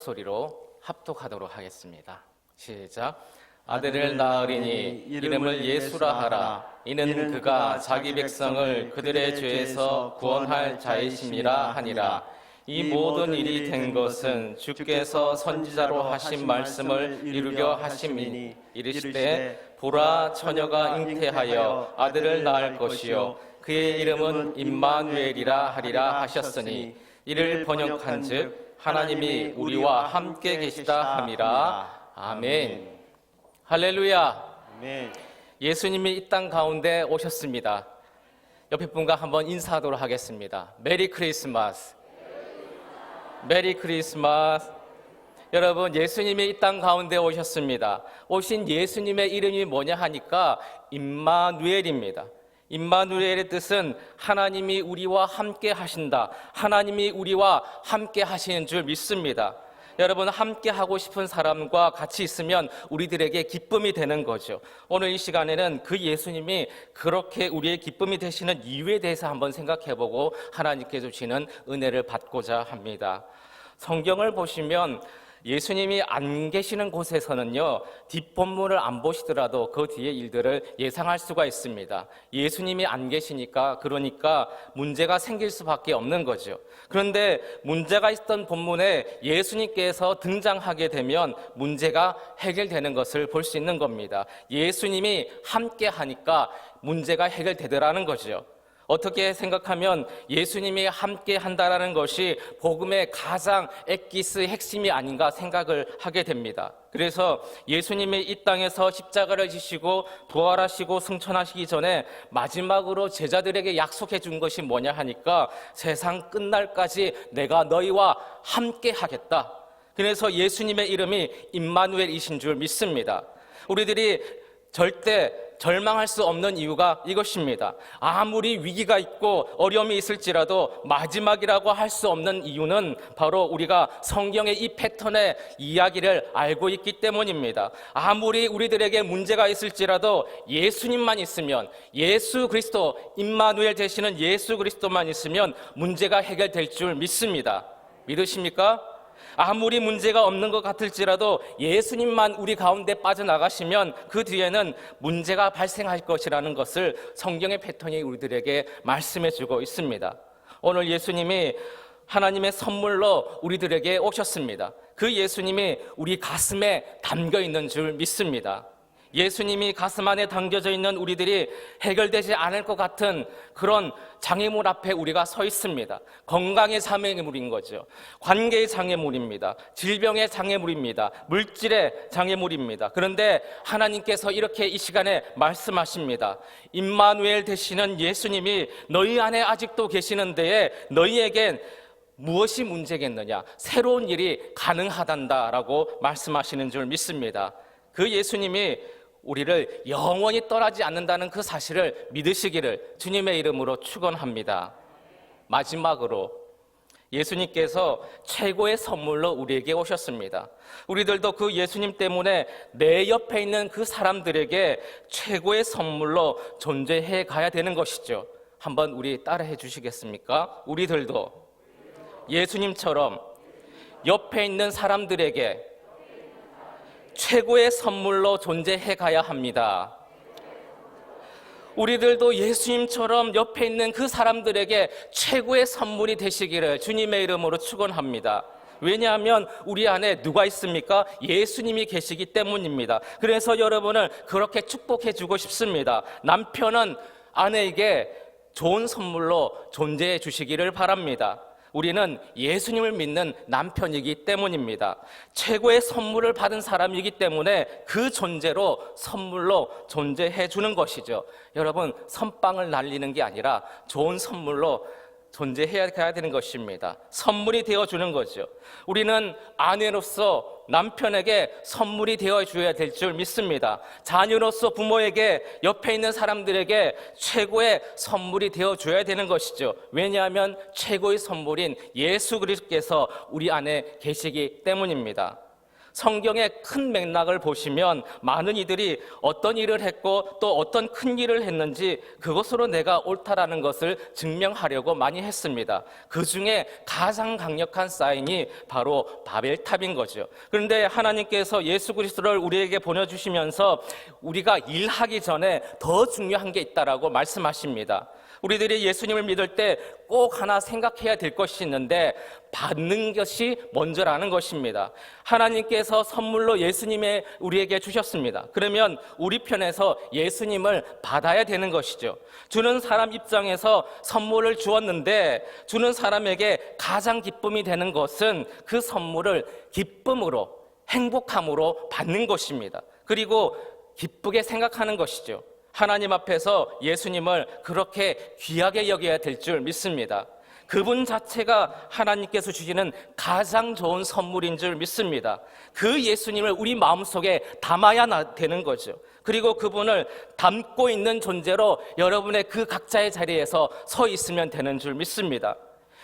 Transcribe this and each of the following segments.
소리로 합독하도록 하겠습니다. 시작. 아들을 낳으리니 이름을 예수라 하라. 이는 그가 자기 백성을 그들의 죄에서 구원할 자이심이라 하니라. 이 모든 일이 된 것은 주께서 선지자로 하신 말씀을 이루려 하심이니 이르시되 보라 처녀가 잉태하여 아들을 낳을 것이요 그의 이름은 임마누엘이라 하리라 하셨으니 이를 번역한즉 하나님이 우리와 함께 계시다 함이라. 아멘. 할렐루야. 아멘. 예수님이 이 땅 가운데 오셨습니다. 옆에 분과 한번 인사하도록 하겠습니다. 메리 크리스마스. 메리 크리스마스. 여러분, 예수님이 이 땅 가운데 오셨습니다. 오신 예수님의 이름이 뭐냐 하니까 임마누엘입니다. 임마누엘의 뜻은 하나님이 우리와 함께 하신다. 하나님이 우리와 함께 하시는 줄 믿습니다. 여러분, 함께 하고 싶은 사람과 같이 있으면 우리들에게 기쁨이 되는 거죠. 오늘 이 시간에는 그 예수님이 그렇게 우리의 기쁨이 되시는 이유에 대해서 한번 생각해보고 하나님께 주시는 은혜를 받고자 합니다. 성경을 보시면 예수님이 안 계시는 곳에서는요, 뒷본문을 안 보시더라도 그 뒤의 일들을 예상할 수가 있습니다. 예수님이 안 계시니까, 그러니까 문제가 생길 수밖에 없는 거죠. 그런데 문제가 있던 본문에 예수님께서 등장하게 되면 문제가 해결되는 것을 볼 수 있는 겁니다. 예수님이 함께 하니까 문제가 해결되더라는 거죠. 어떻게 생각하면 예수님이 함께 한다라는 것이 복음의 가장 엑기스 핵심이 아닌가 생각을 하게 됩니다. 그래서 예수님이 이 땅에서 십자가를 지시고 부활하시고 승천하시기 전에 마지막으로 제자들에게 약속해 준 것이 뭐냐 하니까 세상 끝날까지 내가 너희와 함께 하겠다. 그래서 예수님의 이름이 임마누엘이신 줄 믿습니다. 우리들이 절대 절망할 수 없는 이유가 이것입니다. 아무리 위기가 있고 어려움이 있을지라도 마지막이라고 할 수 없는 이유는 바로 우리가 성경의 이 패턴의 이야기를 알고 있기 때문입니다. 아무리 우리들에게 문제가 있을지라도 예수님만 있으면, 예수 그리스도, 임마누엘 되시는 예수 그리스도만 있으면 문제가 해결될 줄 믿습니다. 믿으십니까? 아무리 문제가 없는 것 같을지라도 예수님만 우리 가운데 빠져나가시면 그 뒤에는 문제가 발생할 것이라는 것을 성경의 패턴이 우리들에게 말씀해주고 있습니다. 오늘 예수님이 하나님의 선물로 우리들에게 오셨습니다. 그 예수님이 우리 가슴에 담겨 있는 줄 믿습니다. 예수님이 가슴 안에 담겨져 있는 우리들이 해결되지 않을 것 같은 그런 장애물 앞에 우리가 서 있습니다. 건강의 장애물인 거죠. 관계의 장애물입니다. 질병의 장애물입니다. 물질의 장애물입니다. 그런데 하나님께서 이렇게 이 시간에 말씀하십니다. 임마누엘 되시는 예수님이 너희 안에 아직도 계시는 데에 너희에겐 무엇이 문제겠느냐? 새로운 일이 가능하단다라고 말씀하시는 줄 믿습니다. 그 예수님이 우리를 영원히 떠나지 않는다는 그 사실을 믿으시기를 주님의 이름으로 축원합니다. 마지막으로 예수님께서 최고의 선물로 우리에게 오셨습니다. 우리들도 그 예수님 때문에 내 옆에 있는 그 사람들에게 최고의 선물로 존재해 가야 되는 것이죠. 한번 우리 따라해 주시겠습니까? 우리들도 예수님처럼 옆에 있는 사람들에게 최고의 선물로 존재해 가야 합니다. 우리들도 예수님처럼 옆에 있는 그 사람들에게 최고의 선물이 되시기를 주님의 이름으로 축원합니다. 왜냐하면 우리 안에 누가 있습니까? 예수님이 계시기 때문입니다. 그래서 여러분을 그렇게 축복해 주고 싶습니다. 남편은 아내에게 좋은 선물로 존재해 주시기를 바랍니다. 우리는 예수님을 믿는 남편이기 때문입니다. 최고의 선물을 받은 사람이기 때문에 그 존재로 선물로 존재해 주는 것이죠. 여러분, 선빵을 날리는 게 아니라 좋은 선물로 존재해야 되는 것입니다. 선물이 되어주는 거죠. 우리는 아내로서 남편에게 선물이 되어줘야 될 줄 믿습니다. 자녀로서 부모에게 옆에 있는 사람들에게 최고의 선물이 되어줘야 되는 것이죠. 왜냐하면 최고의 선물인 예수 그리스도께서 우리 안에 계시기 때문입니다. 성경의 큰 맥락을 보시면 많은 이들이 어떤 일을 했고 또 어떤 큰 일을 했는지 그것으로 내가 옳다라는 것을 증명하려고 많이 했습니다. 그 중에 가장 강력한 사인이 바로 바벨탑인 거죠. 그런데 하나님께서 예수 그리스도를 우리에게 보내주시면서 우리가 일하기 전에 더 중요한 게 있다라고 말씀하십니다. 우리들이 예수님을 믿을 때 꼭 하나 생각해야 될 것이 있는데 받는 것이 먼저라는 것입니다. 하나님께서 선물로 예수님의 우리에게 주셨습니다. 그러면 우리 편에서 예수님을 받아야 되는 것이죠. 주는 사람 입장에서 선물을 주었는데 주는 사람에게 가장 기쁨이 되는 것은 그 선물을 기쁨으로, 행복함으로 받는 것입니다. 그리고 기쁘게 생각하는 것이죠. 하나님 앞에서 예수님을 그렇게 귀하게 여겨야 될 줄 믿습니다. 그분 자체가 하나님께서 주시는 가장 좋은 선물인 줄 믿습니다. 그 예수님을 우리 마음속에 담아야 되는 거죠. 그리고 그분을 담고 있는 존재로 여러분의 그 각자의 자리에서 서 있으면 되는 줄 믿습니다.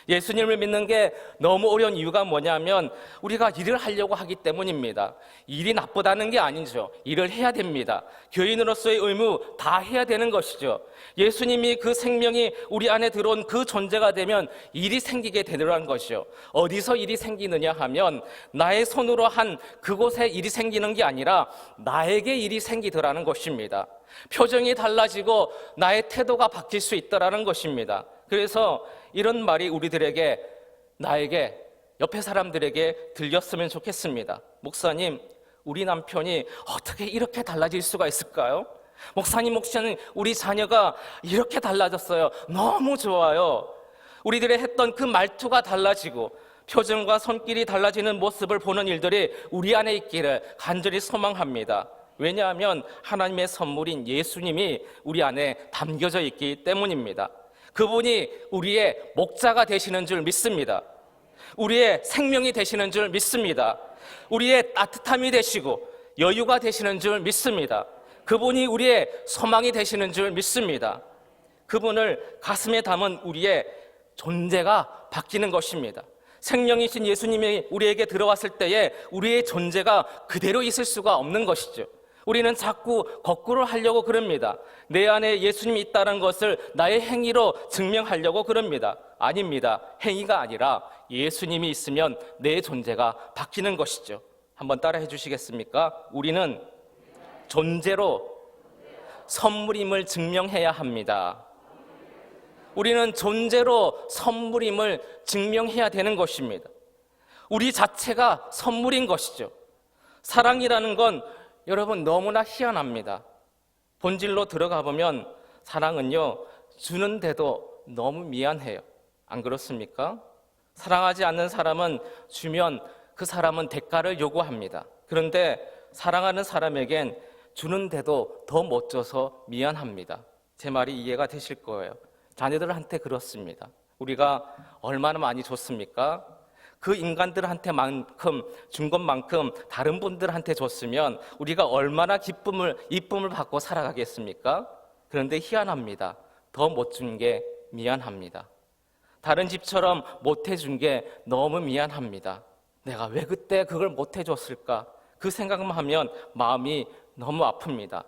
예수님을 믿는 게 너무 어려운 이유가 뭐냐면 우리가 일을 하려고 하기 때문입니다. 일이 나쁘다는 게 아니죠. 일을 해야 됩니다. 교인으로서의 의무 다 해야 되는 것이죠. 예수님이 그 생명이 우리 안에 들어온 그 존재가 되면 일이 생기게 되더라는 것이죠. 어디서 일이 생기느냐 하면 나의 손으로 한 그곳에 일이 생기는 게 아니라 나에게 일이 생기더라는 것입니다. 표정이 달라지고 나의 태도가 바뀔 수 있다라는 것입니다. 그래서 이런 말이 우리들에게, 나에게, 옆에 사람들에게 들렸으면 좋겠습니다. 목사님, 우리 남편이 어떻게 이렇게 달라질 수가 있을까요? 목사님, 우리 자녀가 이렇게 달라졌어요. 너무 좋아요. 우리들의 했던 그 말투가 달라지고 표정과 손길이 달라지는 모습을 보는 일들이 우리 안에 있기를 간절히 소망합니다. 왜냐하면 하나님의 선물인 예수님이 우리 안에 담겨져 있기 때문입니다. 그분이 우리의 목자가 되시는 줄 믿습니다. 우리의 생명이 되시는 줄 믿습니다. 우리의 따뜻함이 되시고 여유가 되시는 줄 믿습니다. 그분이 우리의 소망이 되시는 줄 믿습니다. 그분을 가슴에 담은 우리의 존재가 바뀌는 것입니다. 생명이신 예수님이 우리에게 들어왔을 때에 우리의 존재가 그대로 있을 수가 없는 것이죠. 우리는 자꾸 거꾸로 하려고 그럽니다. 내 안에 예수님이 있다는 것을 나의 행위로 증명하려고 그럽니다. 아닙니다. 행위가 아니라 예수님이 있으면 내 존재가 바뀌는 것이죠. 한번 따라해 주시겠습니까? 우리는 존재로 선물임을 증명해야 합니다. 우리는 존재로 선물임을 증명해야 되는 것입니다. 우리 자체가 선물인 것이죠. 사랑이라는 건 여러분 너무나 희한합니다. 본질로 들어가 보면 사랑은요, 주는데도 너무 미안해요. 안 그렇습니까? 사랑하지 않는 사람은 주면 그 사람은 대가를 요구합니다. 그런데 사랑하는 사람에겐 주는데도 더 못 줘서 미안합니다. 제 말이 이해가 되실 거예요. 자녀들한테 그렇습니다. 우리가 얼마나 많이 줬습니까? 그 인간들한테만큼 준 것만큼 다른 분들한테 줬으면 우리가 얼마나 이쁨을 받고 살아가겠습니까? 그런데 희한합니다. 더 못 준 게 미안합니다. 다른 집처럼 못 해준 게 너무 미안합니다. 내가 왜 그때 그걸 못 해줬을까? 그 생각만 하면 마음이 너무 아픕니다.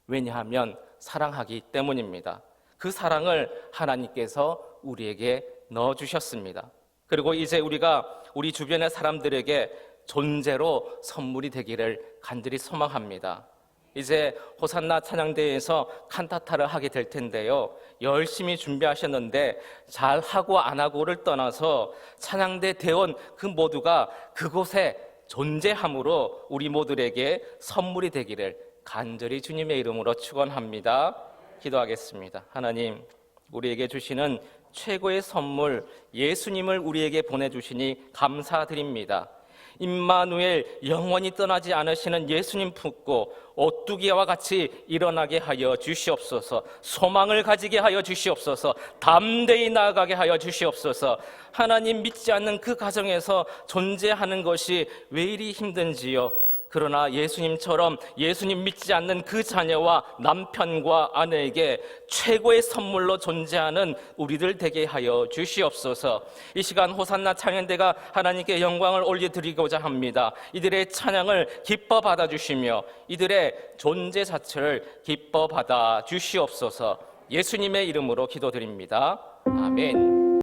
왜냐하면 사랑하기 때문입니다. 그 사랑을 하나님께서 우리에게 넣어주셨습니다. 그리고 이제 우리가 우리 주변의 사람들에게 존재로 선물이 되기를 간절히 소망합니다. 이제 호산나 찬양대회에서 칸타타를 하게 될 텐데요. 열심히 준비하셨는데 잘하고 안 하고를 떠나서 찬양대 대원 그 모두가 그곳에 존재함으로 우리 모두에게 선물이 되기를 간절히 주님의 이름으로 축원합니다. 기도하겠습니다. 하나님, 우리에게 주시는 최고의 선물 예수님을 우리에게 보내주시니 감사드립니다. 임마누엘, 영원히 떠나지 않으시는 예수님 품고 오뚜기와 같이 일어나게 하여 주시옵소서. 소망을 가지게 하여 주시옵소서. 담대히 나아가게 하여 주시옵소서. 하나님 믿지 않는 그 가정에서 존재하는 것이 왜 이리 힘든지요. 그러나 예수님처럼 예수님 믿지 않는 그 자녀와 남편과 아내에게 최고의 선물로 존재하는 우리들 되게 하여 주시옵소서. 이 시간 호산나 찬양대가 하나님께 영광을 올려드리고자 합니다. 이들의 찬양을 기뻐 받아주시며 이들의 존재 자체를 기뻐 받아 주시옵소서. 예수님의 이름으로 기도드립니다. 아멘.